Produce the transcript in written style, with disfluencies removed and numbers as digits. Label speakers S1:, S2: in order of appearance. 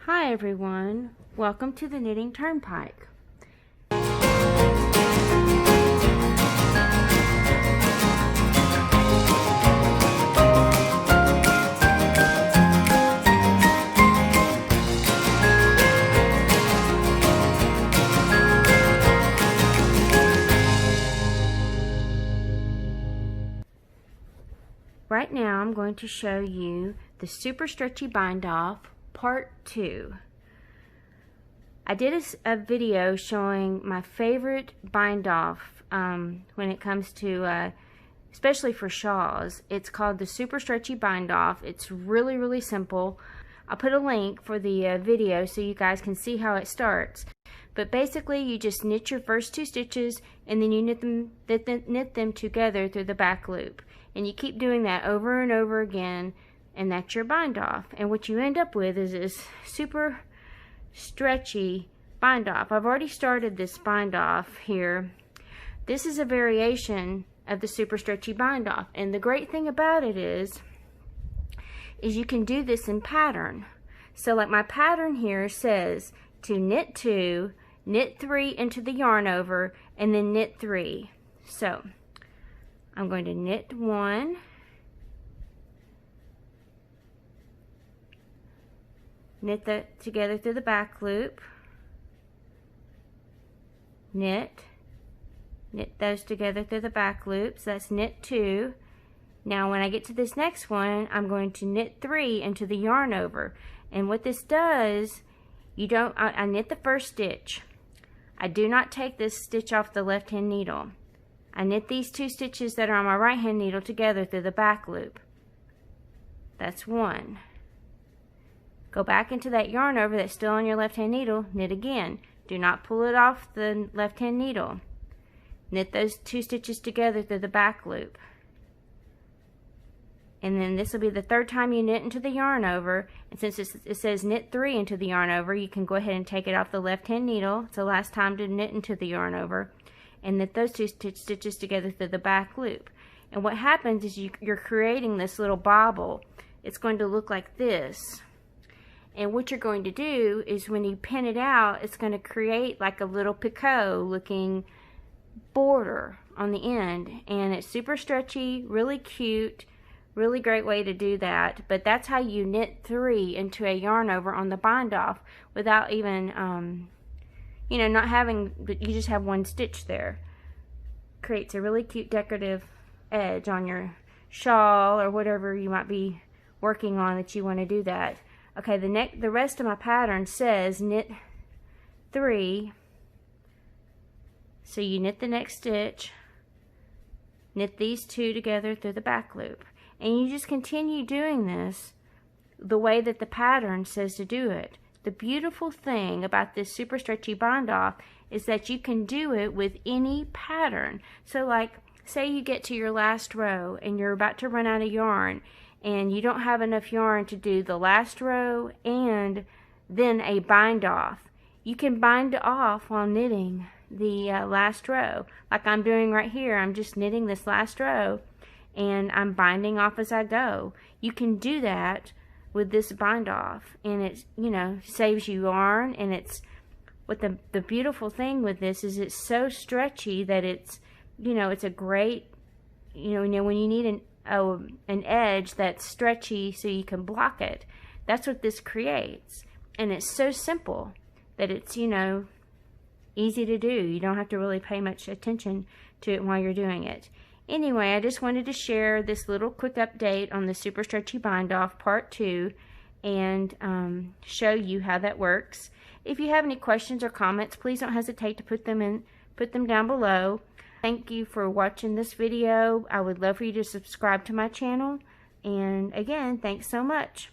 S1: Hi everyone, welcome to the Knitting Turnpike. Right now I'm going to show you the Super Stretchy Bind Off Part 2. I did a video showing my favorite bind off when it comes to, especially for shawls. It's called the Super Stretchy Bind Off. It's really simple. I'll put a link for the video so you guys can see how it starts. But basically you just knit your first 2 stitches and then you knit them together through the back loop. And you keep doing that over and over again, and that's your bind off. And what you end up with is this super stretchy bind off. I've already started this bind off here. This is a variation of the super stretchy bind off, and the great thing about it is you can do this in pattern. So like my pattern here says to knit 2, knit 3 into the yarn over, and then knit 3. So I'm going to knit 1, knit that together through the back loop, knit those together through the back loop, so that's knit 2. Now when I get to this next one, I'm going to knit 3 into the yarn over. And what this does, I knit the first stitch. I do not take this stitch off the left hand needle. I knit these 2 stitches that are on my right hand needle together through the back loop. That's 1. Go back into that yarn over that's still on your left hand needle, knit again. Do not pull it off the left hand needle. Knit those 2 stitches together through the back loop. And then this will be the 3rd time you knit into the yarn over, and since it says knit 3 into the yarn over, you can go ahead and take it off the left hand needle. It's the last time to knit into the yarn over, and knit those 2 stitches together through the back loop. And what happens is you're creating this little bobble. It's going to look like this. And what you're going to do is when you pin it out, it's going to create like a little picot looking border on the end. And it's super stretchy, really cute, really great way to do that. But that's how you knit 3 into a yarn over on the bind off without even, you know, not having, you just have 1 stitch there. Creates a really cute decorative edge on your shawl or whatever you might be working on that you want to do that. Okay, the rest of my pattern says knit 3. So you knit the next stitch, knit these 2 together through the back loop. And you just continue doing this the way that the pattern says to do it. The beautiful thing about this super stretchy bind off is that you can do it with any pattern. So like, say you get to your last row and you're about to run out of yarn and you don't have enough yarn to do the last row and then a bind off. You can bind off while knitting the last row. Like I'm doing right here, I'm just knitting this last row and I'm binding off as I go. You can do that with this bind off, and it's, you know, saves you yarn. And it's what the beautiful thing with this is it's so stretchy that it's, you know, it's a great, you know when you need an edge that's stretchy so you can block it, that's what this creates. And it's so simple that it's, you know, easy to do. You don't have to really pay much attention to it while you're doing it. Anyway, I just wanted to share this little quick update on the Super Stretchy Bind Off Part 2 and show you how that works. If you have any questions or comments, please don't hesitate to put them down below. Thank you for watching this video. I would love for you to subscribe to my channel. And again, thanks so much.